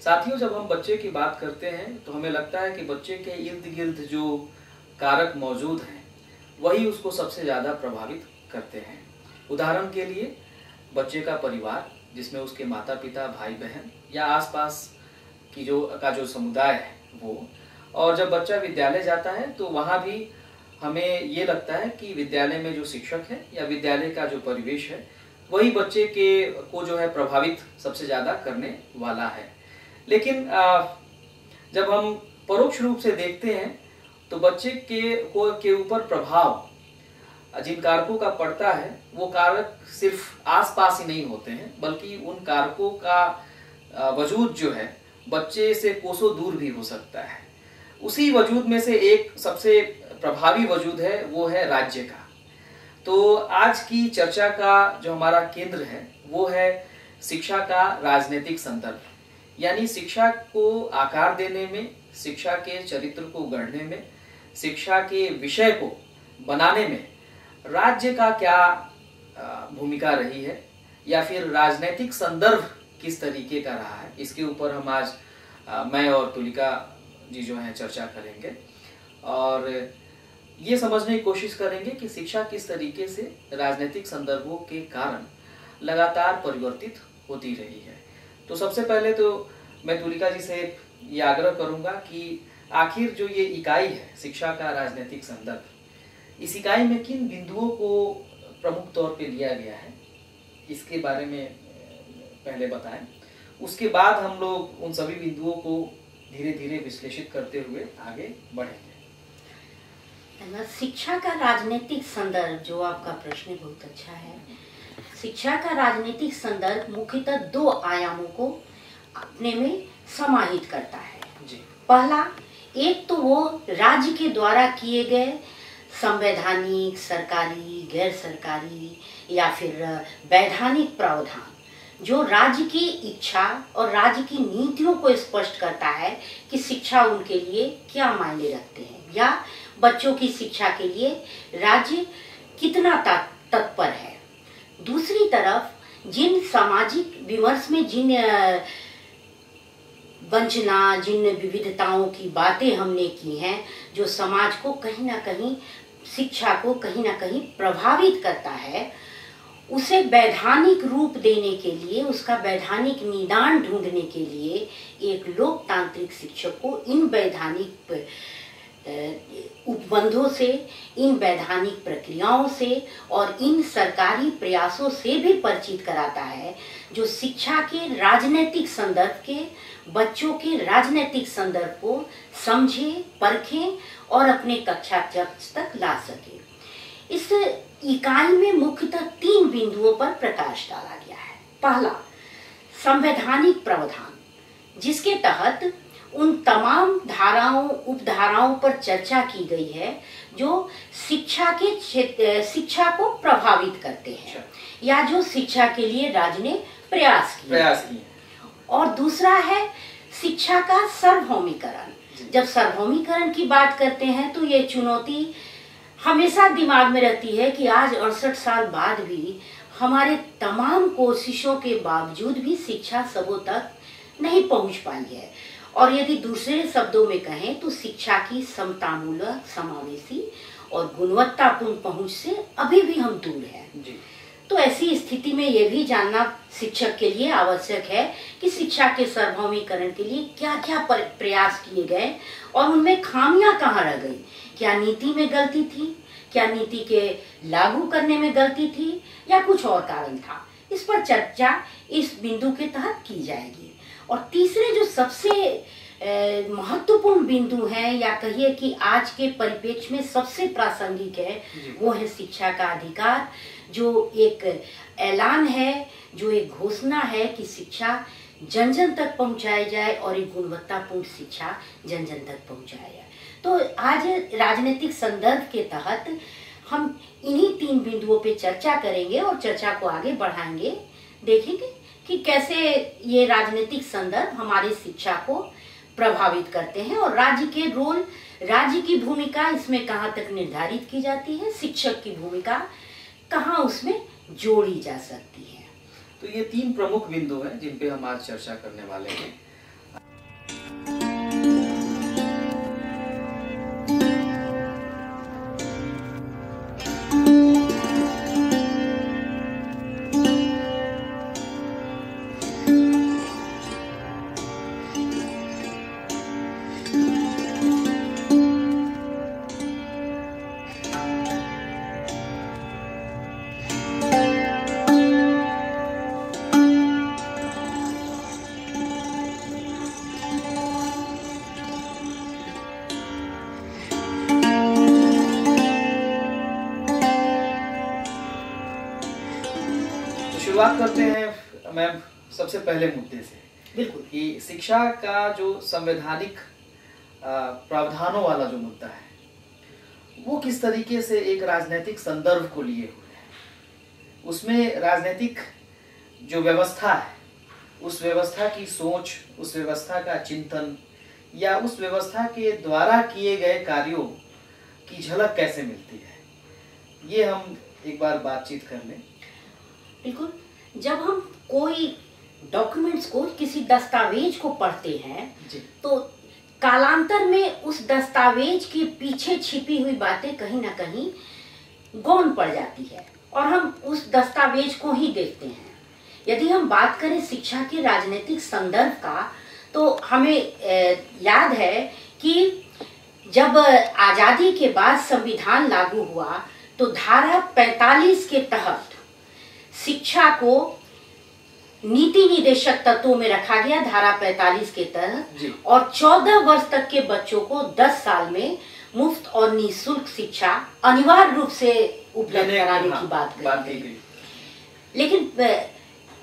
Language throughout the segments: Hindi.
साथियों, जब हम बच्चे की बात करते हैं तो हमें लगता है कि बच्चे के इर्द गिर्द जो कारक मौजूद हैं वही उसको सबसे ज़्यादा प्रभावित करते हैं। उदाहरण के लिए बच्चे का परिवार, जिसमें उसके माता पिता, भाई बहन या आसपास की जो समुदाय है वो। और जब बच्चा विद्यालय जाता है तो वहाँ भी हमें ये लगता है कि विद्यालय में जो शिक्षक है या विद्यालय का जो परिवेश है वही बच्चे को जो है प्रभावित सबसे ज़्यादा करने वाला है। लेकिन जब हम परोक्ष रूप से देखते हैं तो बच्चे के ऊपर प्रभाव जिन कारकों का पड़ता है वो कारक सिर्फ आसपास ही नहीं होते हैं, बल्कि उन कारकों का वजूद जो है बच्चे से कोसों दूर भी हो सकता है। उसी वजूद में से एक सबसे प्रभावी वजूद है वो है राज्य का। तो आज की चर्चा का जो हमारा केंद्र है वो है शिक्षा का राजनीतिक संदर्भ, यानी शिक्षा को आकार देने में, शिक्षा के चरित्र को गढ़ने में, शिक्षा के विषय को बनाने में राज्य का क्या भूमिका रही है या फिर राजनीतिक संदर्भ किस तरीके का रहा है, इसके ऊपर हम आज मैं और तुलिका जी जो हैं चर्चा करेंगे और ये समझने की कोशिश करेंगे कि शिक्षा किस तरीके से राजनीतिक संदर्भों के कारण लगातार परिवर्तित होती रही है। तो सबसे पहले तो मैं तुलिका जी से ये आग्रह करूंगा कि आखिर जो ये इकाई है शिक्षा का राजनीतिक संदर्भ, इस इकाई में किन बिंदुओं को प्रमुख तौर पे लिया गया है, इसके बारे में पहले बताएं। उसके बाद हम लोग उन सभी बिंदुओं को धीरे धीरे विश्लेषित करते हुए आगे बढ़ेंगे। शिक्षा का राजनीतिक संदर्भ, जो आपका प्रश्न बहुत अच्छा है। शिक्षा का राजनीतिक संदर्भ मुख्यतः दो आयामों को अपने में समाहित करता है जी। पहला, एक तो वो राज्य के द्वारा किए गए संवैधानिक, सरकारी, गैर सरकारी या फिर वैधानिक प्रावधान जो राज्य की इच्छा और राज्य की नीतियों को स्पष्ट करता है कि शिक्षा उनके लिए क्या मायने रखते हैं या बच्चों की शिक्षा के लिए राज्य कितना तत्पर है। दूसरी तरफ जिन सामाजिक विमर्श में जिन वंचना, जिन विविधताओं की बातें हमने की हैं, जो समाज को कहीं ना कहीं, शिक्षा को कहीं ना कहीं प्रभावित करता है, उसे वैधानिक रूप देने के लिए, उसका वैधानिक निदान ढूंढने के लिए एक लोकतांत्रिक शिक्षक को इन वैधानिक उपबंधों से, इन वैधानिक प्रक्रियाओं से और इन सरकारी प्रयासों से भी परिचित कराता है जो शिक्षा के राजनीतिक संदर्भ के, बच्चों के राजनीतिक संदर्भ को समझे, परखें और अपने कक्षा कक्ष तक ला सके। इस इकाई में मुख्यतः 3 बिंदुओं पर प्रकाश डाला गया है। पहला, संवैधानिक प्रावधान, जिसके तहत उन तमाम धाराओं, उपधाराओं पर चर्चा की गई है जो शिक्षा को प्रभावित करते हैं या जो शिक्षा के लिए राज्य ने प्रयास किए। और दूसरा है शिक्षा का सार्वभौमिकरण। जब सार्वभौमिकरण की बात करते हैं तो ये चुनौती हमेशा दिमाग में रहती है कि आज 68 साल बाद भी हमारे तमाम कोशिशों के बावजूद भी शिक्षा सबों तक नहीं पहुंच पाई है। और यदि दूसरे शब्दों में कहें तो शिक्षा की समतामूलक, समावेशी और गुणवत्तापूर्ण पहुंच से अभी भी हम दूर हैं। तो ऐसी स्थिति में यह भी जानना शिक्षक के लिए आवश्यक है कि शिक्षा के सार्वभौमिकरण के लिए क्या क्या प्रयास किए गए और उनमें खामियां कहाँ रह गई। क्या नीति में गलती थी, क्या नीति के लागू करने में गलती थी या कुछ और कारण था। इस पर चर्चा इस बिंदु के तहत की जाएगी। और तीसरे जो सबसे महत्वपूर्ण बिंदु है या कहिए कि आज के परिप्रेक्ष्य में सबसे प्रासंगिक है, वो है शिक्षा का अधिकार, जो एक ऐलान है, जो एक घोषणा है कि शिक्षा जन जन तक पहुंचाई जाए और एक गुणवत्तापूर्ण शिक्षा जन जन तक पहुंचाई जाए। तो आज राजनीतिक संदर्भ के तहत हम इन्हीं 3 बिंदुओं पे चर्चा करेंगे और चर्चा को आगे बढ़ाएंगे, देखेंगे कि कैसे ये राजनीतिक संदर्भ हमारी शिक्षा को प्रभावित करते हैं और राज्य के रोल, राज्य की भूमिका इसमें कहाँ तक निर्धारित की जाती है, शिक्षक की भूमिका कहाँ उसमें जोड़ी जा सकती है। तो ये 3 प्रमुख बिंदु हैं जिन पे हम आज चर्चा करने वाले हैं। शुरुआत करते हैं मैम सबसे पहले मुद्दे से। बिल्कुल। कि शिक्षा का जो संवैधानिक प्रावधानों वाला जो मुद्दा है वो किस तरीके से एक राजनीतिक संदर्भ को लिए हुए है। उसमें राजनीतिक जो व्यवस्था है उस व्यवस्था की सोच, उस व्यवस्था का चिंतन या उस व्यवस्था के द्वारा किए गए कार्यों की झलक कैसे मिलती है, ये हम एक बार बातचीत कर लें। बिल्कुल। जब हम कोई डॉक्यूमेंट्स को, किसी दस्तावेज को पढ़ते हैं तो कालांतर में उस दस्तावेज के पीछे छिपी हुई बातें कहीं ना कहीं गौण पड़ जाती है और हम उस दस्तावेज को ही देखते हैं। यदि हम बात करें शिक्षा के राजनीतिक संदर्भ का, तो हमें याद है कि जब आजादी के बाद संविधान लागू हुआ तो धारा 45 के तहत शिक्षा को नीति निदेशक तत्वों में रखा गया, धारा 45 के तहत, और 14 वर्ष तक के बच्चों को 10 साल में मुफ्त और निःशुल्क शिक्षा अनिवार्य रूप से उपलब्ध कराने की बात कही गई। लेकिन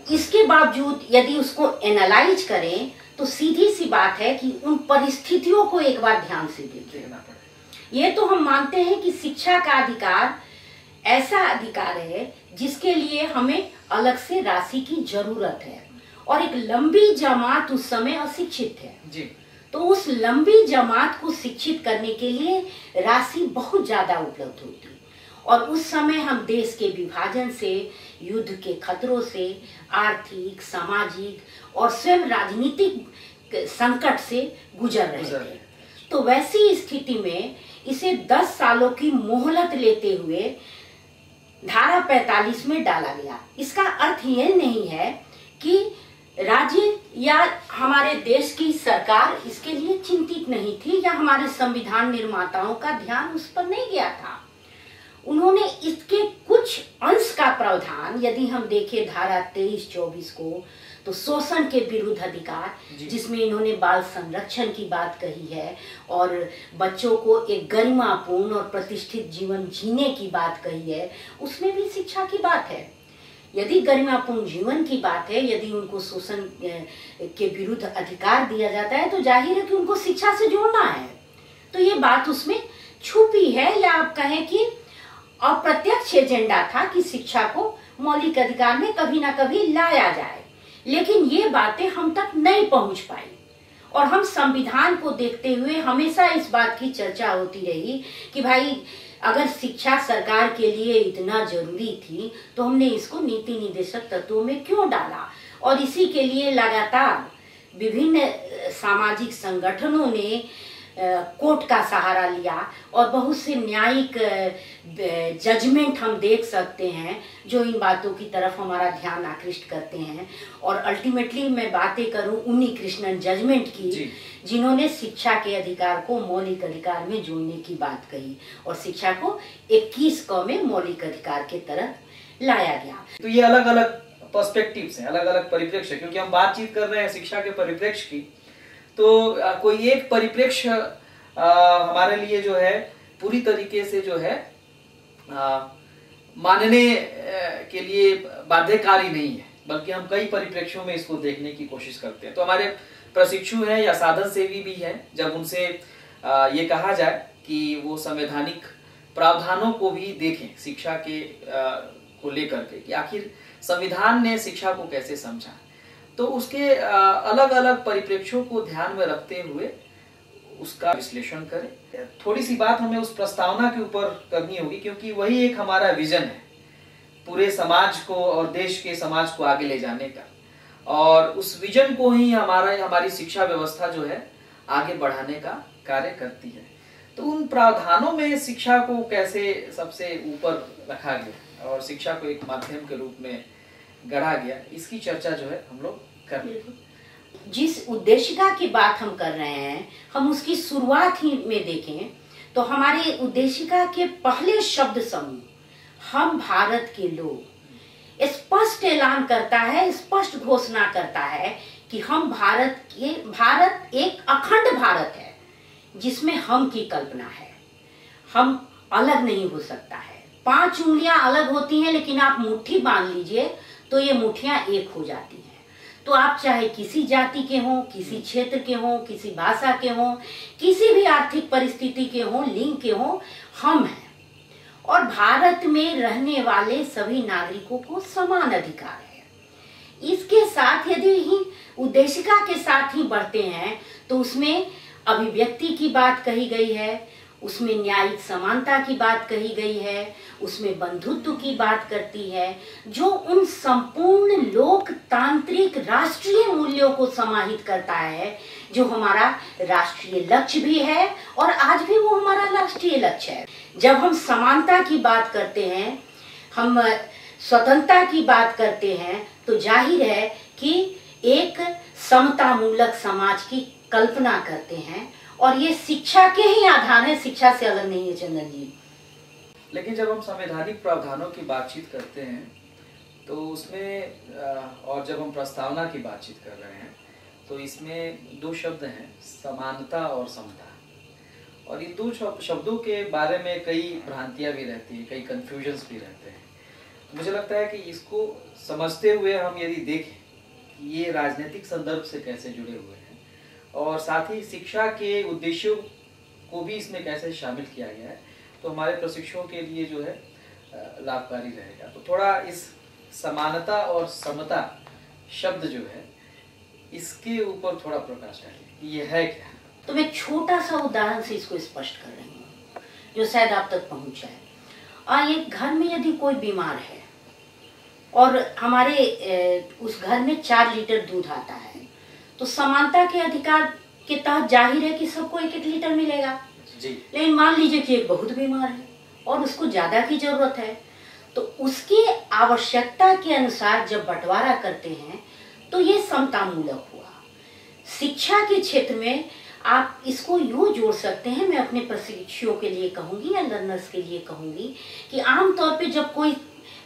इसके बावजूद यदि उसको एनालाइज करें तो सीधी सी बात है कि उन परिस्थितियों को एक बार ध्यान से देखना पड़ेगा। ये तो हम मानते हैं कि शिक्षा का अधिकार ऐसा अधिकार है जिसके लिए हमें अलग से राशि की जरूरत है और एक लंबी जमात उस समय अशिक्षित है जी। तो उस लंबी जमात को शिक्षित करने के लिए राशि बहुत ज्यादा उपलब्ध होती और उस समय हम देश के विभाजन से, युद्ध के खतरों से, आर्थिक, सामाजिक और स्वयं राजनीतिक संकट से गुजर रहे थे। तो वैसी स्थिति में इसे 10 सालों की मोहलत लेते हुए धारा 45 में डाला गया। इसका अर्थ ये नहीं है कि राज्य या हमारे देश की सरकार इसके लिए चिंतित नहीं थी या हमारे संविधान निर्माताओं का ध्यान उस पर नहीं गया था। उन्होंने इसके कुछ अंश का प्रावधान, यदि हम देखें धारा 23-24 को, तो शोषण के विरुद्ध अधिकार, जिसमें इन्होंने बाल संरक्षण की बात कही है और बच्चों को एक गरिमापूर्ण और प्रतिष्ठित जीवन जीने की बात कही है, उसमें भी शिक्षा की बात है। यदि गरिमापूर्ण जीवन की बात है, यदि उनको शोषण के विरुद्ध अधिकार दिया जाता है तो जाहिर है कि उनको शिक्षा से जोड़ना है। तो ये बात उसमें छुपी है या आप कहें कि अप्रत्यक्ष एजेंडा था कि शिक्षा को मौलिक अधिकार में कभी ना कभी लाया जाए, लेकिन ये बातें हम तक नहीं पहुंच पाई और हम संविधान को देखते हुए हमेशा इस बात की चर्चा होती रही कि भाई अगर शिक्षा सरकार के लिए इतना जरूरी थी तो हमने इसको नीति निदेशक तत्वों में क्यों डाला। और इसी के लिए लगातार विभिन्न सामाजिक संगठनों ने कोर्ट का सहारा लिया और बहुत से न्यायिक जजमेंट हम देख सकते हैं जो इन बातों की तरफ हमारा ध्यान आकृष्ट करते हैं। और अल्टीमेटली मैं बातें करूं उन्नी कृष्णन जजमेंट की, जिन्होंने शिक्षा के अधिकार को मौलिक अधिकार में जोड़ने की बात कही और शिक्षा को 21 क में मौलिक अधिकार के तरफ लाया गया। तो ये अलग अलग पर्सपेक्टिव्स हैं, अलग अलग परिप्रेक्ष्य, क्योंकि हम बातचीत कर रहे हैं शिक्षा के परिप्रेक्ष्य की, तो कोई एक परिप्रेक्ष्य हमारे लिए जो है पूरी तरीके से जो है मानने के लिए बाध्यकारी नहीं है, बल्कि हम कई परिप्रेक्ष्यों में इसको देखने की कोशिश करते हैं। तो हमारे प्रशिक्षु हैं या साधन सेवी भी हैं, जब उनसे ये कहा जाए कि वो संवैधानिक प्रावधानों को भी देखें शिक्षा के को लेकर के कि आखिर संविधान ने शिक्षा को कैसे समझा, तो उसके अलग अलग परिप्रेक्ष्यों को ध्यान में रखते हुए उसका विश्लेषण करें। थोड़ी सी बात हमें उस प्रस्तावना के ऊपर करनी होगी, क्योंकि वही एक हमारा विजन है पूरे समाज को और देश के समाज को आगे ले जाने का, और उस विजन को ही हमारी शिक्षा व्यवस्था जो है आगे बढ़ाने का कार्य करती है। तो उन प्रावधानों में शिक्षा को कैसे सबसे ऊपर रखा गया और शिक्षा को एक माध्यम के रूप में गढ़ा गया, इसकी चर्चा जो है हम लोग कर रहे हैं। जिस उद्देशिका की बात हम कर रहे हैं, हम उसकी शुरुआत ही में देखें तो हमारी उद्देशिका के पहले शब्द समूह हम भारत के लोग स्पष्ट ऐलान करता है, स्पष्ट घोषणा करता है कि हम भारत एक अखंड भारत है जिसमें हम की कल्पना है, हम अलग नहीं हो सकता है। 5 उंगलियां अलग होती हैं लेकिन आप मुट्ठी बांध लीजिए तो ये मुठियां एक हो जाती हैं। तो आप चाहे किसी जाति के हों, किसी क्षेत्र के हों, किसी भाषा के हों, किसी भी आर्थिक परिस्थिति के हों, लिंग के हों, हम हैं। और भारत में रहने वाले सभी नागरिकों को समान अधिकार है। इसके साथ यदि ही उद्देशिका के साथ ही बढ़ते हैं तो उसमें अभिव्यक्ति की बात कही गई है, उसमें न्यायिक समानता की बात कही गई है, उसमें बंधुत्व की बात करती है, जो उन संपूर्ण लोकतांत्रिक राष्ट्रीय मूल्यों को समाहित करता है जो हमारा राष्ट्रीय लक्ष्य भी है और आज भी वो हमारा राष्ट्रीय लक्ष्य है। जब हम समानता की बात करते हैं, हम स्वतंत्रता की बात करते हैं, तो जाहिर है कि एक समता मूलक समाज की कल्पना करते हैं और ये शिक्षा के ही आधार है, शिक्षा से अलग नहीं है चंदन जी। लेकिन जब हम संवैधानिक प्रावधानों की बातचीत करते हैं तो उसमें और जब हम प्रस्तावना की बातचीत कर रहे हैं तो इसमें दो शब्द हैं, समानता और समता। और इन दो शब्दों के बारे में कई भ्रांतियां भी रहती हैं, कई कंफ्यूजन्स भी रहते हैं। तो मुझे लगता है कि इसको समझते हुए हम यदि देखें ये राजनीतिक संदर्भ से कैसे जुड़े हुए हैं और साथ ही शिक्षा के उद्देश्यों को भी इसमें कैसे शामिल किया गया है, तो हमारे प्रशिक्षुओं के लिए जो है लाभकारी रहेगा। तो थोड़ा इस समानता और समता शब्द जो है इसके ऊपर थोड़ा प्रकाश डालिए, ये है क्या? तो मैं छोटा सा उदाहरण से इसको स्पष्ट कर रही हूँ जो शायद आप तक पहुँच जाए। एक घर में यदि कोई बीमार है और हमारे उस घर में 4 लीटर दूध आता है, तो समानता के अधिकार के तहत जाहिर है कि सबको 1-1 लीटर मिलेगा जी। लेकिन मान लीजिए कि एक बहुत बीमार है और उसको ज्यादा की जरूरत है, तो उसकी आवश्यकता के अनुसार जब बंटवारा करते हैं तो ये समता मूलक हुआ। शिक्षा के क्षेत्र में आप इसको यूं जोड़ सकते हैं, मैं अपने प्रशिक्षुओं के लिए कहूंगी या लर्नर्स के लिए कहूंगी कि आमतौर पे जब कोई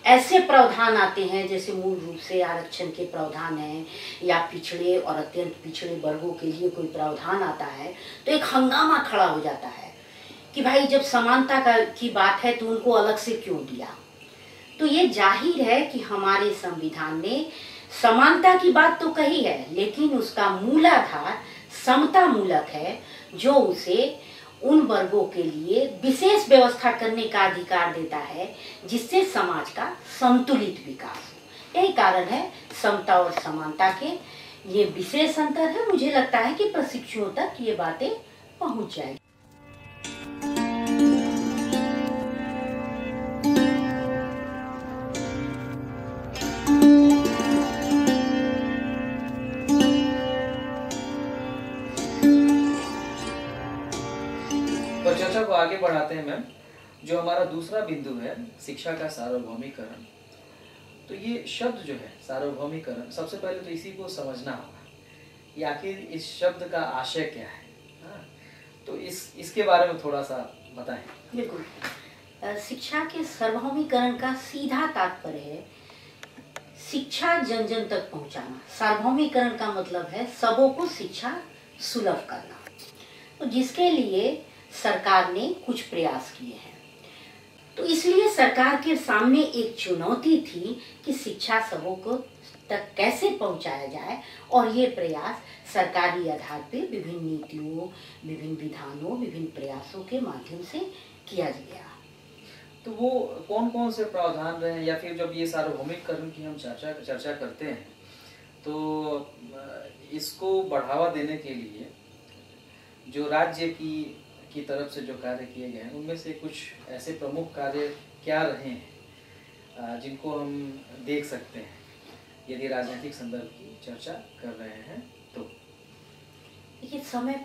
ऐसे प्रावधान आते हैं जैसे मूल रूप से आरक्षण के प्रावधान हैं या पिछड़े और अत्यंत पिछड़े वर्गों के लिए कोई प्रावधान आता है, तो एक हंगामा खड़ा हो जाता है कि भाई जब समानता की बात है तो उनको अलग से क्यों दिया। तो ये जाहिर है कि हमारे संविधान ने समानता की बात तो कही है, लेकिन उसका मूलाधार समता मूलक है, जो उसे उन वर्गों के लिए विशेष व्यवस्था करने का अधिकार देता है जिससे समाज का संतुलित विकास हो। यही कारण है समता और समानता के ये विशेष अंतर है। मुझे लगता है कि प्रशिक्षुओं तक ये बातें पहुंच जाएगी। चर्चा को आगे बढ़ाते हैं मैम। जो हमारा दूसरा बिंदु है शिक्षा का सार्वभौमिकरण, तो ये शब्द जो है सार्वभौमिकरण, सबसे पहले तो इसी को समझना होगा कि आखिर इस शब्द का आशय क्या है। तो इसके बारे में थोड़ा सा बताएं। बिल्कुल, शिक्षा के सार्वभौमिकरण का सीधा तात्पर्य है शिक्षा जन जन तक पहुंचाना। सार्वभौमिकरण का मतलब है सबों को शिक्षा सुलभ करना। तो जिसके लिए सरकार ने कुछ प्रयास किए हैं। तो इसलिए सरकार के सामने एक चुनौती थी कि शिक्षा सबों को तक कैसे पहुंचाया जाए, और ये प्रयास सरकारी आधार पे विभिन्न नीतियों, विभिन्न विधानों, विभिन्न प्रयासों के माध्यम से किया गया। तो वो कौन कौन से प्रावधान रहे, या फिर जब ये सार्वभौमिकरण की हम चर्चा करते हैं तो इसको बढ़ावा देने के लिए जो राज्य की तरफ से जो कार्य किए गए हैं उनमें से कुछ ऐसे प्रमुख कार्य क्या रहे हैं जिनको हम देख सकते हैं यदि राजनीतिक संदर्भ की चर्चा कर रहे हैं? तो देखिए, समय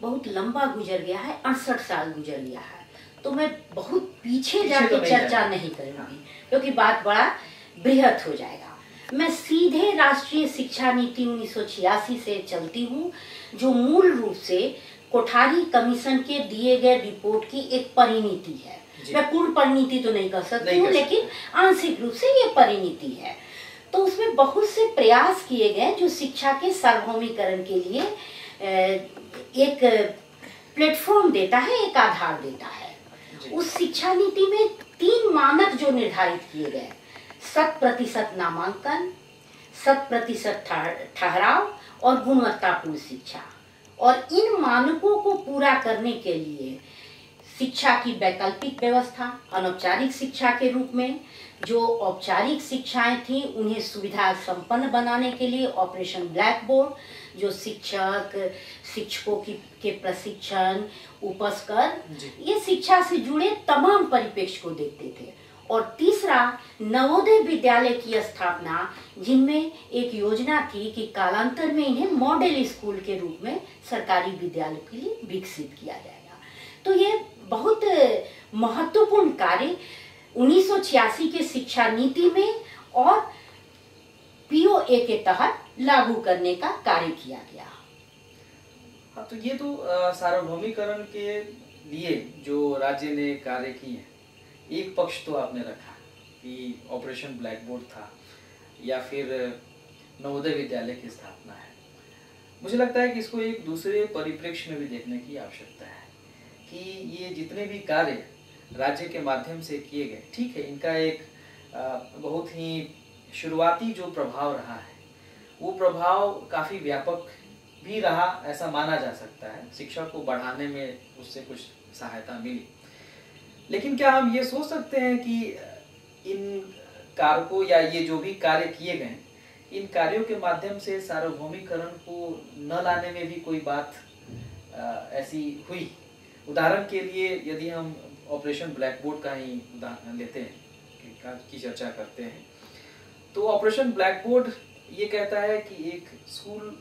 बहुत लंबा गुजर गया है, 68 साल गुजर गया है, तो मैं बहुत पीछे जाकर चर्चा नहीं करूंगी क्योंकि बात बड़ा बृहत हो जाएगा। मैं सीधे राष्ट्रीय शिक्षा नीति 1986 से चलती हूँ, जो मूल रूप से कोठारी कमीशन के दिए गए रिपोर्ट की एक परिणति है। मैं पूर्ण परिणति तो नहीं कर सकती हूँ, लेकिन आंशिक रूप से ये परिणति है। तो उसमें बहुत से प्रयास किए गए जो शिक्षा के सार्वभौमिकरण के लिए एक प्लेटफॉर्म देता है, एक आधार देता है। उस शिक्षा नीति में 3 मानक जो निर्धारित किए गए, 100% नामांकन, 100% ठहराव और गुणवत्तापूर्ण शिक्षा। और इन मानकों को पूरा करने के लिए शिक्षा की वैकल्पिक व्यवस्था, अनौपचारिक शिक्षा के रूप में जो औपचारिक शिक्षाएं थी उन्हें सुविधा संपन्न बनाने के लिए ऑपरेशन ब्लैक बोर्ड, जो शिक्षकों के प्रशिक्षण, उपस्कर, ये शिक्षा से जुड़े तमाम परिप्रेक्ष्य को देखते थे। और तीसरा, नवोदय विद्यालय की स्थापना, जिनमें एक योजना थी कि कालांतर में इन्हें मॉडल स्कूल के रूप में सरकारी विद्यालय के लिए विकसित किया जाएगा। तो ये बहुत महत्वपूर्ण कार्य 1986 के शिक्षा नीति में और पीओए के तहत लागू करने का कार्य किया गया। हाँ, तो ये तो सार्वभौमिकरण के लिए जो राज्य ने कार्य किए, एक पक्ष तो आपने रखा कि ऑपरेशन ब्लैक बोर्ड था या फिर नवोदय विद्यालय की स्थापना है। मुझे लगता है कि इसको एक दूसरे परिप्रेक्ष्य में भी देखने की आवश्यकता है कि ये जितने भी कार्य राज्य के माध्यम से किए गए, ठीक है, इनका एक बहुत ही शुरुआती जो प्रभाव रहा है वो प्रभाव काफ़ी व्यापक भी रहा, ऐसा माना जा सकता है। शिक्षा को बढ़ाने में उससे कुछ सहायता मिली। लेकिन क्या हम ये सोच सकते हैं कि इन कारकों या ये जो भी कार्य किए गए, इन कार्यों के माध्यम से सार्वभौमिकरण को न लाने में भी कोई बात ऐसी हुई? उदाहरण के लिए यदि हम ऑपरेशन ब्लैक बोर्ड का ही उदाहरण लेते हैं की चर्चा करते हैं, तो ऑपरेशन ब्लैक बोर्ड ये कहता है कि एक स्कूल,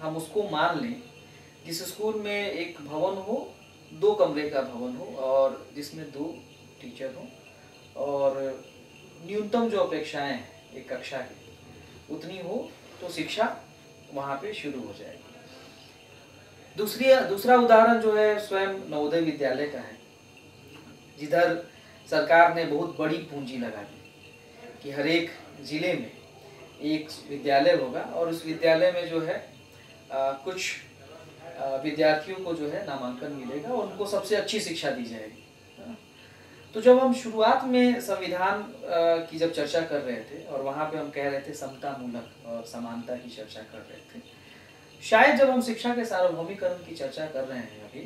हम उसको मान लें जिस स्कूल में एक भवन हो, 2 कमरे का भवन हो और जिसमें 2 टीचर हो और न्यूनतम जो अपेक्षाएं हैं एक कक्षा की उतनी हो, तो शिक्षा वहाँ पे शुरू हो जाएगी। दूसरा उदाहरण जो है स्वयं नवोदय विद्यालय का है, जिधर सरकार ने बहुत बड़ी पूंजी लगा दी कि हर एक जिले में एक विद्यालय होगा और उस विद्यालय में जो है कुछ विद्यार्थियों को जो है नामांकन मिलेगा और उनको सबसे अच्छी शिक्षा दी जाएगी। तो जब हम शुरुआत में संविधान की जब चर्चा कर रहे थे और वहाँ पे हम कह रहे थे समतामूलक और समानता की चर्चा कर रहे थे, शायद जब हम शिक्षा के सार्वभौमिकरण की चर्चा कर रहे हैं अभी,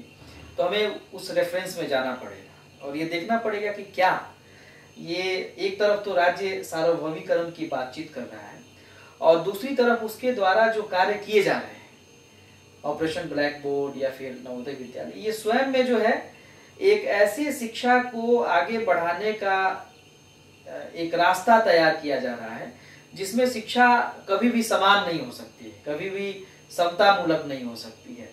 तो हमें उस रेफरेंस में जाना पड़ेगा और ये देखना पड़ेगा कि क्या ये एक तरफ तो राज्य सार्वभौमिकरण की बातचीत कर रहा है और दूसरी तरफ उसके द्वारा जो कार्य किए जा रहे हैं, ऑपरेशन ब्लैक बोर्ड या फिर नवोदय विद्यालय, ये स्वयं में जो है एक ऐसी शिक्षा को आगे बढ़ाने का एक रास्ता तैयार किया जा रहा है जिसमें शिक्षा कभी भी समान नहीं हो सकती है, कभी भी समतामूलक नहीं हो सकती है।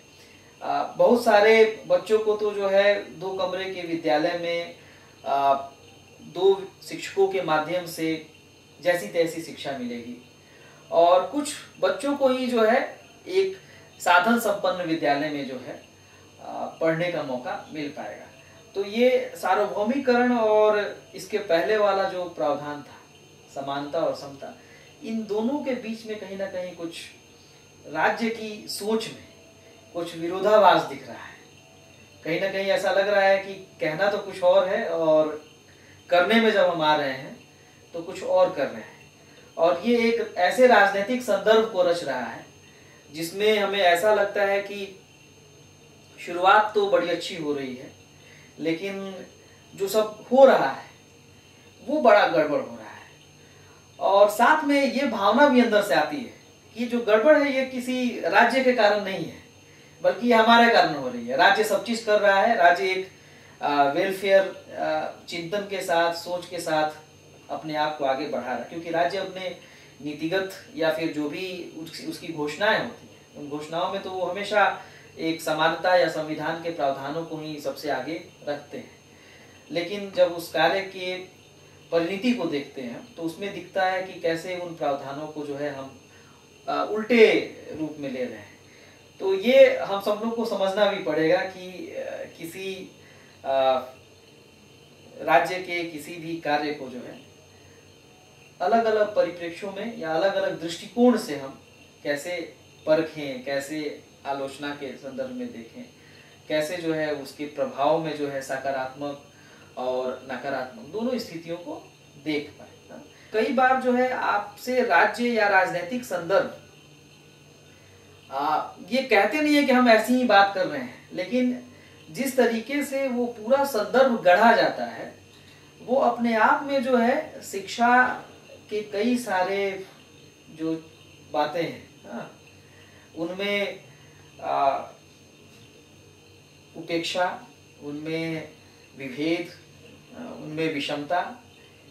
बहुत सारे बच्चों को तो जो है 2 कमरे के विद्यालय में 2 शिक्षकों के माध्यम से जैसी तैसी शिक्षा मिलेगी और कुछ बच्चों को ही जो है एक साधन संपन्न विद्यालय में जो है पढ़ने का मौका मिल पाएगा। तो ये सार्वभौमिकरण और इसके पहले वाला जो प्रावधान था, समानता और समता, इन दोनों के बीच में कहीं ना कहीं कुछ राज्य की सोच में कुछ विरोधाभास दिख रहा है। कहीं ना कहीं ऐसा लग रहा है कि कहना तो कुछ और है और करने में जब हम आ रहे हैं तो कुछ और कर रहे हैं। और ये एक ऐसे राजनीतिक संदर्भ को रच रहा है जिसमें हमें ऐसा लगता है कि शुरुआत तो बड़ी अच्छी हो रही है, लेकिन जो सब हो रहा है वो बड़ा गड़बड़ हो रहा है। और साथ में ये भावना भी अंदर से आती है कि जो गड़बड़ है ये किसी राज्य के कारण नहीं है, बल्कि हमारे कारण हो रही है। राज्य सब चीज कर रहा है, राज्य एक वेलफेयर चिंतन के साथ, सोच के साथ अपने आप को आगे बढ़ा रहा है, क्योंकि राज्य अपने नीतिगत या फिर जो भी उसकी घोषणाएं होती हैं, उन घोषणाओं में तो वो हमेशा एक समानता या संविधान के प्रावधानों को ही सबसे आगे रखते हैं। लेकिन जब उस कार्य के परिणति को देखते हैं तो उसमें दिखता है कि कैसे उन प्रावधानों को जो है हम उल्टे रूप में ले रहे हैं। तो ये हम सब लोग को समझना भी पड़ेगा कि किसी राज्य के किसी भी कार्य को जो है अलग अलग परिप्रेक्ष्यों में या अलग अलग दृष्टिकोण से हम कैसे परखें, कैसे आलोचना के संदर्भ में देखें, कैसे जो है उसके प्रभाव में जो है सकारात्मक और नकारात्मक दोनों स्थितियों को देख पाए। कई बार जो है आपसे राज्य या राजनीतिक संदर्भ, ये कहते नहीं है कि हम ऐसी ही बात कर रहे हैं, लेकिन जिस तरीके से वो पूरा संदर्भ गढ़ा जाता है वो अपने आप में जो है शिक्षा के कई सारे जो बातें हैं उनमें उपेक्षा, उनमें विभेद, उनमें विषमता,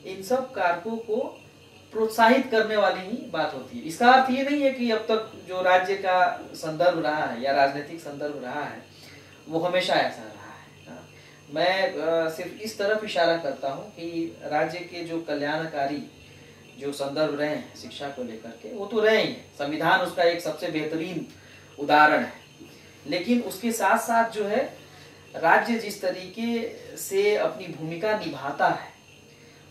इन सब कारकों को प्रोत्साहित करने वाली ही बात होती है। इसका अर्थ ये नहीं है कि अब तक जो राज्य का संदर्भ रहा है या राजनीतिक संदर्भ रहा है वो हमेशा ऐसा रहा है। मैं सिर्फ इस तरफ इशारा करता हूँ कि राज्य के जो कल्याणकारी जो संदर्भ रहे हैं शिक्षा को लेकर के, वो तो रहे ही हैं, संविधान उसका एक सबसे बेहतरीन उदाहरण है। लेकिन उसके साथ साथ जो है राज्य जिस तरीके से अपनी भूमिका निभाता है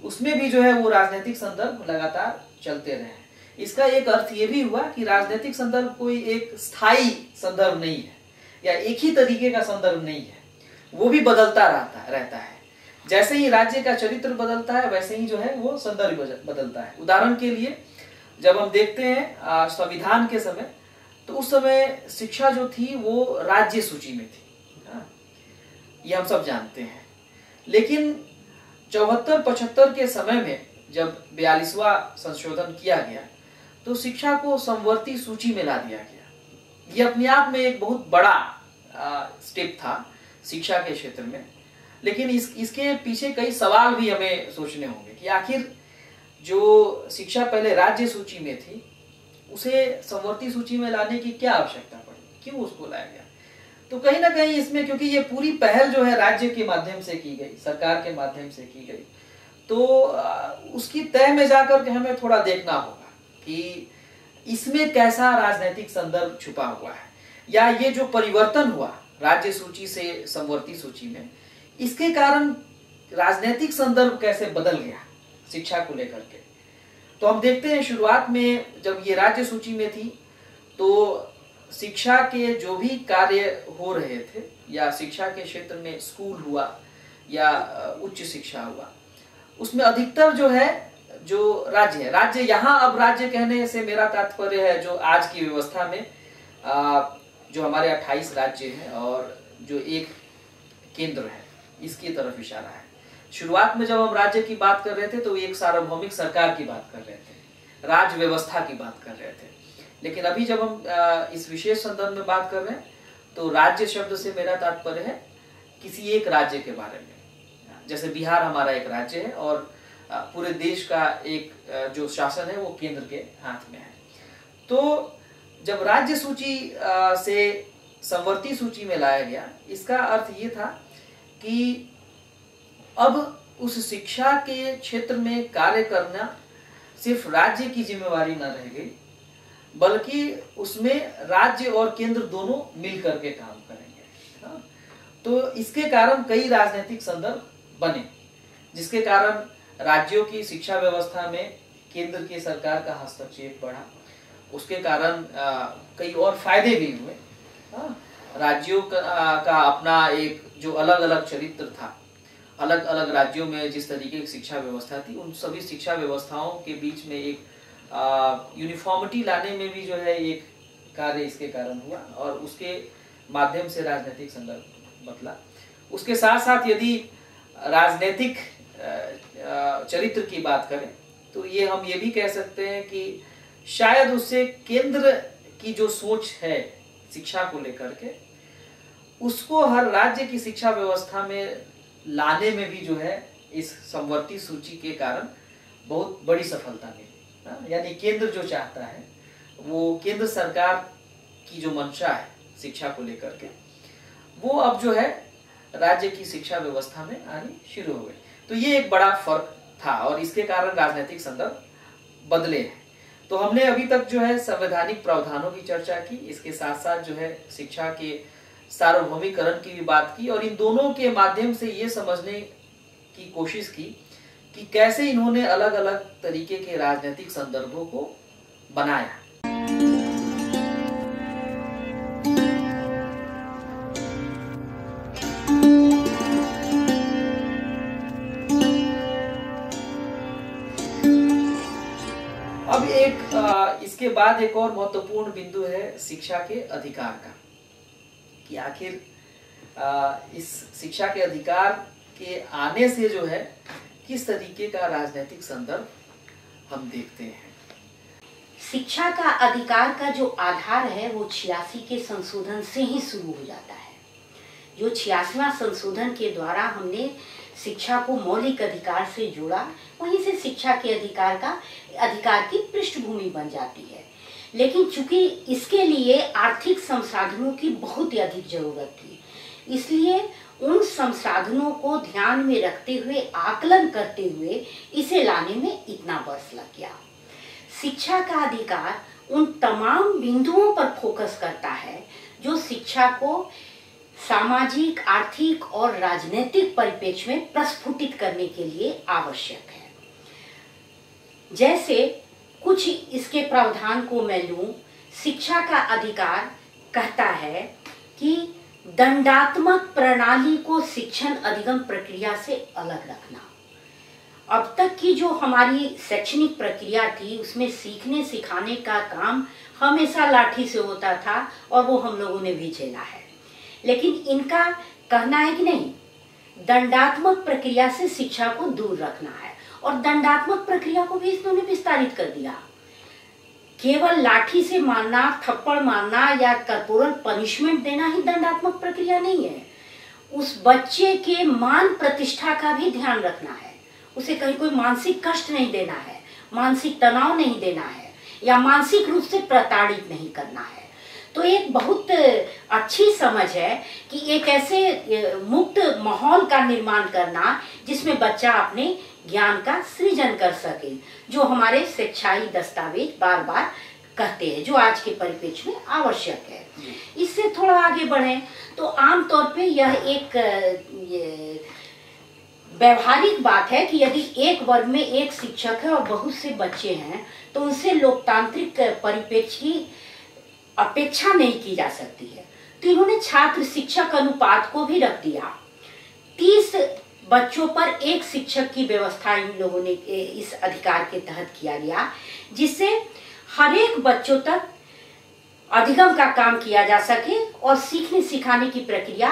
उसमें भी जो है वो राजनीतिक संदर्भ लगातार चलते रहे। इसका एक अर्थ ये भी हुआ कि राजनीतिक संदर्भ कोई एक स्थायी संदर्भ नहीं है या एक ही तरीके का संदर्भ नहीं है, वो भी बदलता रहता है। जैसे ही राज्य का चरित्र बदलता है वैसे ही जो है वो संदर्भ बदलता है। उदाहरण के लिए जब हम देखते हैं संविधान के समय, तो उस समय शिक्षा जो थी वो राज्य सूची में थी, ये हम सब जानते हैं। लेकिन 74-75 के समय में जब 42वां संशोधन किया गया तो शिक्षा को समवर्ती सूची में ला दिया गया। ये अपने आप में एक बहुत बड़ा स्टेप था शिक्षा के क्षेत्र में। लेकिन इसके पीछे कई सवाल भी हमें सोचने होंगे कि आखिर जो शिक्षा पहले राज्य सूची में थी उसे समवर्ती सूची में लाने की क्या आवश्यकता पड़ी, क्यों उसको लाया गया। तो कहीं ना कहीं इसमें, क्योंकि ये पूरी पहल जो है राज्य के माध्यम से की गई, सरकार के माध्यम से की गई, तो उसकी तह में जाकर के हमें थोड़ा देखना होगा कि इसमें कैसा राजनीतिक संदर्भ छुपा हुआ है, या ये जो परिवर्तन हुआ राज्य सूची से समवर्ती सूची में, इसके कारण राजनीतिक संदर्भ कैसे बदल गया शिक्षा को लेकर के। तो हम देखते हैं शुरुआत में जब ये राज्य सूची में थी तो शिक्षा के जो भी कार्य हो रहे थे या शिक्षा के क्षेत्र में स्कूल हुआ या उच्च शिक्षा हुआ, उसमें अधिकतर जो है जो राज्य है, राज्य यहाँ अब राज्य कहने से मेरा तात्पर्य है जो आज की व्यवस्था में जो हमारे 28 राज्य हैं और जो एक केंद्र है, इसकी तरफ इशारा है। शुरुआत में जब हम राज्य की बात कर रहे थे तो एक सार्वभौमिक सरकार की बात कर रहे थे, राज्य व्यवस्था की बात कर रहे थे। लेकिन अभी जब हम इस विशेष संदर्भ में बात कर रहे हैं तो राज्य शब्द से मेरा तात्पर्य है किसी एक राज्य के बारे में। जैसे बिहार हमारा एक राज्य है और पूरे देश का एक जो शासन है वो केंद्र के हाथ में है। तो जब राज्य सूची से समवर्ती सूची में लाया गया, इसका अर्थ ये था कि अब उस शिक्षा के क्षेत्र में कार्य करना सिर्फ राज्य की जिम्मेवारी न रह गई, बल्कि उसमें राज्य और केंद्र दोनों मिल करके काम करेंगे। तो इसके कारण कई राजनीतिक संदर्भ बने, जिसके कारण राज्यों की शिक्षा व्यवस्था में केंद्र की सरकार का हस्तक्षेप बढ़ा। उसके कारण कई और फायदे भी हुए। राज्यों का अपना एक जो अलग अलग चरित्र था, अलग अलग राज्यों में जिस तरीके की शिक्षा व्यवस्था थी, उन सभी शिक्षा व्यवस्थाओं के बीच में एक यूनिफॉर्मिटी लाने में भी जो है एक कार्य इसके कारण हुआ और उसके माध्यम से राजनीतिक संदर्भ बदला। उसके साथ साथ यदि राजनीतिक चरित्र की बात करें तो ये हम ये भी कह सकते हैं कि शायद उससे केंद्र की जो सोच है शिक्षा को लेकर के, उसको हर राज्य की शिक्षा व्यवस्था में लाने में भी जो है इस समवर्ती सूची के कारण बहुत बड़ी सफलता मिली। यानी केंद्र जो चाहता है, वो केंद्र सरकार की जो मंशा है शिक्षा को लेकर के, वो अब जो है राज्य की शिक्षा व्यवस्था में आनी शुरू हो गई। तो ये एक बड़ा फर्क था और इसके कारण राजनीतिक संदर्भ बदले हैं। तो हमने अभी तक जो है संवैधानिक प्रावधानों की चर्चा की, इसके साथ साथ जो है शिक्षा के सार्वभौमिकरण की भी बात की और इन दोनों के माध्यम से ये समझने की कोशिश की कि कैसे इन्होंने अलग अलग तरीके के राजनीतिक संदर्भों को बनाया। इसके बाद एक और महत्वपूर्ण बिंदु है शिक्षा के अधिकार का, कि आखिर इस शिक्षा के अधिकार के आने से जो है किस तरीके का राजनीतिक संदर्भ हम देखते हैं। शिक्षा का अधिकार का जो आधार है वो 86 के संशोधन से ही शुरू हो जाता है। जो 86वां संशोधन के द्वारा हमने शिक्षा को मौलिक अधिकार से जोड़ा, वहीं से शिक्षा के अधिकार की पृष्ठभूमि बन जाती है। लेकिन चूंकि इसके लिए आर्थिक संसाधनों की बहुत ही अधिक जरूरत थी, इसलिए उन संसाधनों को ध्यान में रखते हुए, आकलन करते हुए इसे लाने में इतना वर्ष लग गया। शिक्षा का अधिकार उन तमाम बिंदुओं पर फोकस करता है जो शिक्षा को सामाजिक, आर्थिक और राजनीतिक परिप्रेक्ष्य में प्रस्फुटित करने के लिए आवश्यक है। जैसे कुछ इसके प्रावधान को मैं लूं, शिक्षा का अधिकार कहता है कि दंडात्मक प्रणाली को शिक्षण अधिगम प्रक्रिया से अलग रखना। अब तक की जो हमारी शैक्षणिक प्रक्रिया थी उसमें सीखने सिखाने का काम हमेशा लाठी से होता था और वो हम लोगों ने भी झेला है। लेकिन इनका कहना है कि नहीं, दंडात्मक प्रक्रिया से शिक्षा को दूर रखना है, और दंडात्मक प्रक्रिया को भी इन्होंने विस्तारित कर दिया। केवल लाठी से मारना, थप्पड़ मारना या कॉर्पोरल पनिशमेंट देना ही दंडात्मक प्रक्रिया नहीं है। उस बच्चे के मान प्रतिष्ठा का भी ध्यान रखना है, उसे कहीं कोई मानसिक कष्ट नहीं देना है, मानसिक तनाव नहीं देना है, या मानसिक रूप से प्रताड़ित नहीं करना है। तो एक बहुत अच्छी समझ है कि एक ऐसे मुक्त माहौल का निर्माण करना जिसमें बच्चा अपने ज्ञान का सृजन कर सके, जो हमारे शिक्षाई दस्तावेज बार बार कहते हैं, जो आज के परिप्रेक्ष्य में आवश्यक है। इससे थोड़ा आगे बढ़े तो आमतौर पे यह एक व्यवहारिक बात है कि यदि एक वर्ग में एक शिक्षक है और बहुत से बच्चे हैं तो उनसे लोकतांत्रिक परिप्रेक्ष्य की अपेक्षा नहीं की जा सकती है। तो इन्होंने छात्र शिक्षक अनुपात को भी रख दिया। 30 बच्चों पर एक शिक्षक की व्यवस्था इन लोगों ने इस अधिकार के तहत किया गया, जिससे हर एक बच्चों तक अधिगम का काम किया जा सके और सीखने सिखाने की प्रक्रिया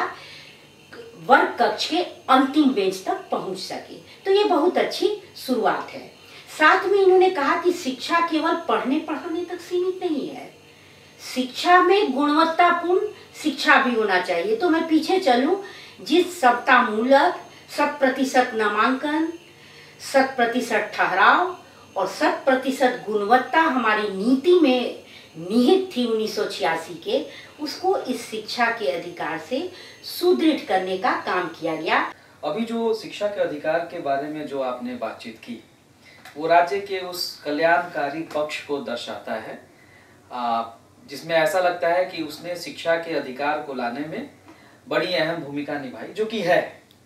वर्ग कक्ष के अंतिम बेंच तक पहुंच सके। तो ये बहुत अच्छी शुरुआत है। साथ में इन्होंने कहा कि शिक्षा केवल पढ़ने पढ़ाने तक सीमित नहीं है, शिक्षा में गुणवत्तापूर्ण शिक्षा भी होना चाहिए। तो मैं पीछे चलूं, जिस समतामूलक 100% नामांकन, 100% ठहराव और 100% गुणवत्ता हमारी नीति में निहित थी 1986 के, उसको इस शिक्षा के अधिकार से सुदृढ़ करने का काम किया गया। अभी जो शिक्षा के अधिकार के बारे में जो आपने बातचीत की, वो राज्य के उस कल्याणकारी पक्ष को दर्शाता है जिसमें ऐसा लगता है कि उसने शिक्षा के अधिकार को लाने में बड़ी अहम भूमिका निभाई,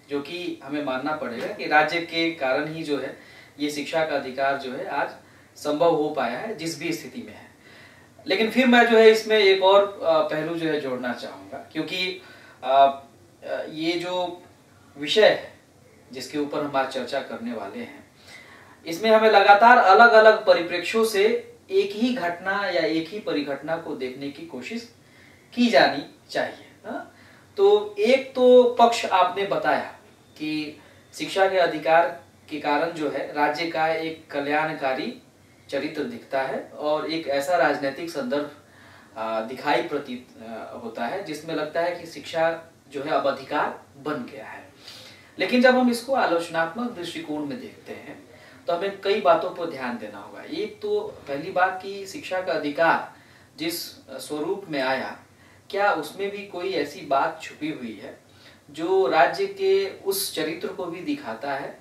जो कि हमें मानना पड़ेगा कि राज्य के कारण ही जो है ये शिक्षा का अधिकार जो है आज संभव हो पाया है, जिस भी स्थिति में है। लेकिन फिर मैं जो है इसमें एक और पहलू जो है जोड़ना चाहूँगा, क्योंकि ये जो विषय है जिसके ऊपर हम आज चर्चा करने वाले हैं, इसमें हमें लगातार अलग अलग परिप्रेक्ष्यों से एक ही घटना या एक ही परिघटना को देखने की कोशिश की जानी चाहिए। तो एक तो पक्ष आपने बताया कि शिक्षा के अधिकार के कारण जो है राज्य का एक कल्याणकारी चरित्र दिखता है और एक ऐसा राजनीतिक संदर्भ दिखाई प्रतीत होता है जिसमें लगता है कि शिक्षा जो है अब अधिकार बन गया है। लेकिन जब हम इसको आलोचनात्मक दृष्टिकोण में देखते हैं तो हमें कई बातों पर ध्यान देना होगा। एक तो पहली बात कि शिक्षा का अधिकार जिस स्वरूप में आया, क्या उसमें भी कोई ऐसी बात छुपी हुई है जो राज्य के उस चरित्र को भी दिखाता है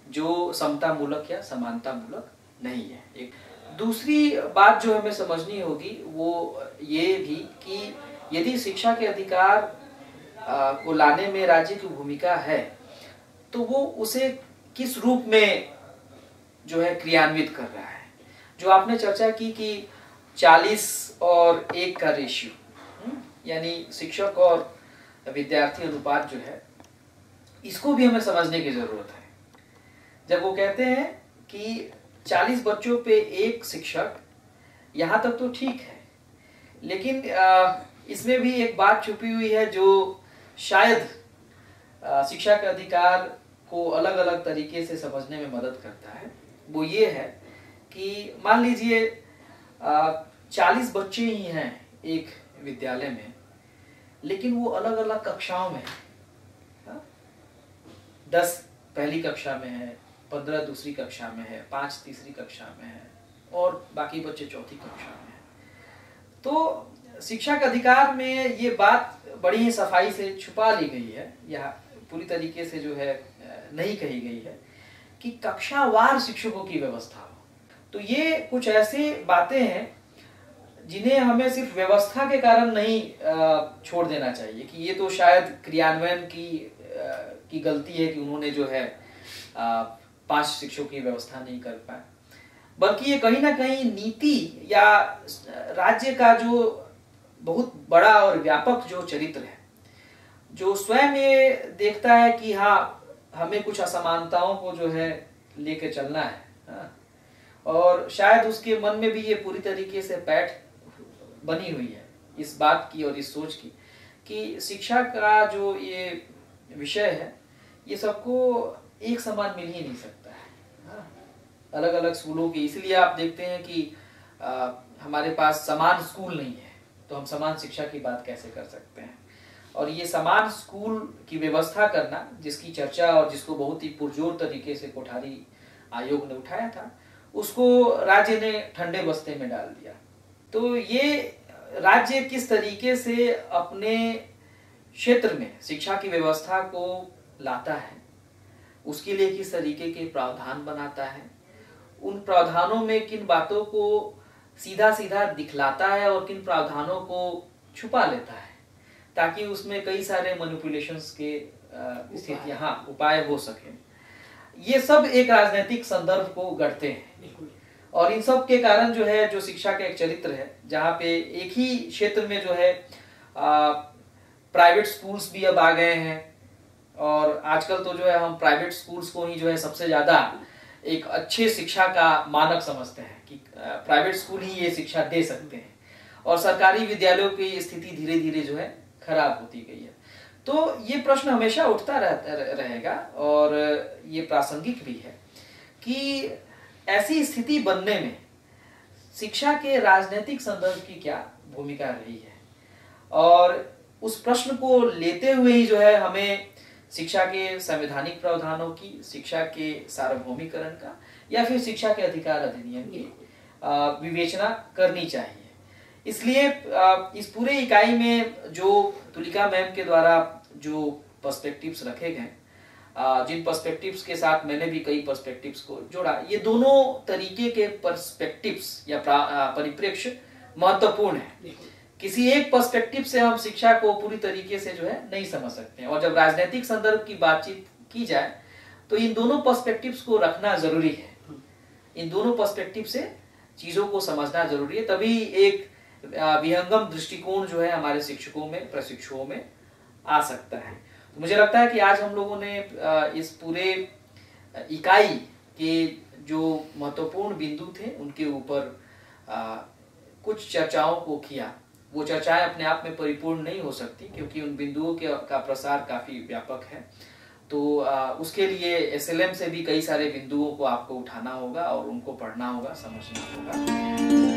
जो समतामूलक या समानतामूलक नहीं है। एक दूसरी बात जो हमें समझनी होगी वो ये भी कि यदि शिक्षा के अधिकार को लाने में राज्य की भूमिका है तो वो उसे किस रूप में जो है क्रियान्वित कर रहा है। जो आपने चर्चा की कि 40 और 1 का रेशियो, यानी शिक्षक और विद्यार्थी अनुपात जो है, इसको भी हमें समझने की जरूरत है। जब वो कहते हैं कि 40 बच्चों पे 1 शिक्षक यहाँ तक तो ठीक है, लेकिन इसमें भी एक बात छुपी हुई है जो शायद शिक्षा के अधिकार को अलग अलग तरीके से समझने में मदद करता है। वो ये है कि मान लीजिए 40 बच्चे ही हैं एक विद्यालय में, लेकिन वो अलग अलग कक्षाओं में है। 10 पहली कक्षा में है, 15 दूसरी कक्षा में है, 5 तीसरी कक्षा में है और बाकी बच्चे चौथी कक्षा में है। तो शिक्षा के अधिकार में ये बात बड़ी ही सफाई से छुपा ली गई है या पूरी तरीके से जो है नहीं कही गई है कि कक्षावार शिक्षकों की व्यवस्था हो। तो ये कुछ ऐसी बातें हैं जिन्हें हमें सिर्फ व्यवस्था के कारण नहीं छोड़ देना चाहिए कि ये तो शायद क्रियान्वयन की गलती है कि उन्होंने जो है 5 शिक्षकों की व्यवस्था नहीं कर पाए, बल्कि ये कहीं ना कहीं नीति या राज्य का जो बहुत बड़ा और व्यापक जो चरित्र है, जो स्वयं ये देखता है कि हाँ हमें कुछ असमानताओं को जो है लेके चलना है, और शायद उसके मन में भी ये पूरी तरीके से पैठ बनी हुई है इस बात की और इस सोच की कि शिक्षा का जो ये विषय है ये सबको एक समान मिल ही नहीं सकता है, अलग अलग स्कूलों की। इसलिए आप देखते हैं कि हमारे पास समान स्कूल नहीं है, तो हम समान शिक्षा की बात कैसे कर सकते हैं। और ये समान स्कूल की व्यवस्था करना, जिसकी चर्चा और जिसको बहुत ही पुरजोर तरीके से कोठारी आयोग ने उठाया था, उसको राज्य ने ठंडे बस्ते में डाल दिया। तो ये राज्य किस तरीके से अपने क्षेत्र में शिक्षा की व्यवस्था को लाता है, उसके लिए किस तरीके के प्रावधान बनाता है, उन प्रावधानों में किन बातों को सीधा सीधा दिखलाता है और किन प्रावधानों को छुपा लेता है, ताकि उसमें कई सारे मैनिपुलेशंस के स्थितियां उपाय हो सके। ये सब एक राजनीतिक संदर्भ को गढ़ते हैं और इन सब के कारण जो है जो शिक्षा का एक चरित्र है, जहाँ पे एक ही क्षेत्र में जो है प्राइवेट स्कूल्स भी अब आ गए हैं और आजकल तो जो है हम प्राइवेट स्कूल्स को ही जो है सबसे ज्यादा एक अच्छे शिक्षा का मानक समझते हैं कि प्राइवेट स्कूल ही ये शिक्षा दे सकते हैं, और सरकारी विद्यालयों की स्थिति धीरे धीरे जो है खराब होती गई है। तो ये प्रश्न हमेशा उठता रहेगा और ये प्रासंगिक भी है कि ऐसी स्थिति बनने में शिक्षा के राजनीतिक संदर्भ की क्या भूमिका रही है, और उस प्रश्न को लेते हुए ही जो है हमें शिक्षा के संवैधानिक प्रावधानों की, शिक्षा के सार्वभौमिकरण का या फिर शिक्षा के अधिकार अधिनियम की विवेचना करनी चाहिए। इसलिए इस पूरे इकाई में जो तुलिका मैम के द्वारा जो पर्सपेक्टिव्स रखे गए, जिन पर्सपेक्टिव्स के साथ मैंने भी कई पर्सपेक्टिव्स को जोड़ा, ये दोनों तरीके के पर्सपेक्टिव्स या परिप्रेक्ष्य महत्वपूर्ण है। किसी एक पर्सपेक्टिव से हम शिक्षा को पूरी तरीके से जो है नहीं समझ सकते हैं, और जब राजनीतिक संदर्भ की बातचीत की जाए तो इन दोनों पर्सपेक्टिव्स को रखना जरूरी है, इन दोनों पर्सपेक्टिव से चीजों को समझना जरूरी है, तभी एक विहंगम दृष्टिकोण जो है हमारे शिक्षकों में, प्रशिक्षुओं में आ सकता है। तो मुझे लगता है कि आज हम लोगों ने इस पूरे इकाई के जो महत्वपूर्ण बिंदु थे उनके ऊपर कुछ चर्चाओं को किया। वो चर्चाएं अपने आप में परिपूर्ण नहीं हो सकती क्योंकि उन बिंदुओं का प्रसार काफी व्यापक है, तो उसके लिए SLM से भी कई सारे बिंदुओं को आपको उठाना होगा और उनको पढ़ना होगा, समझना होगा।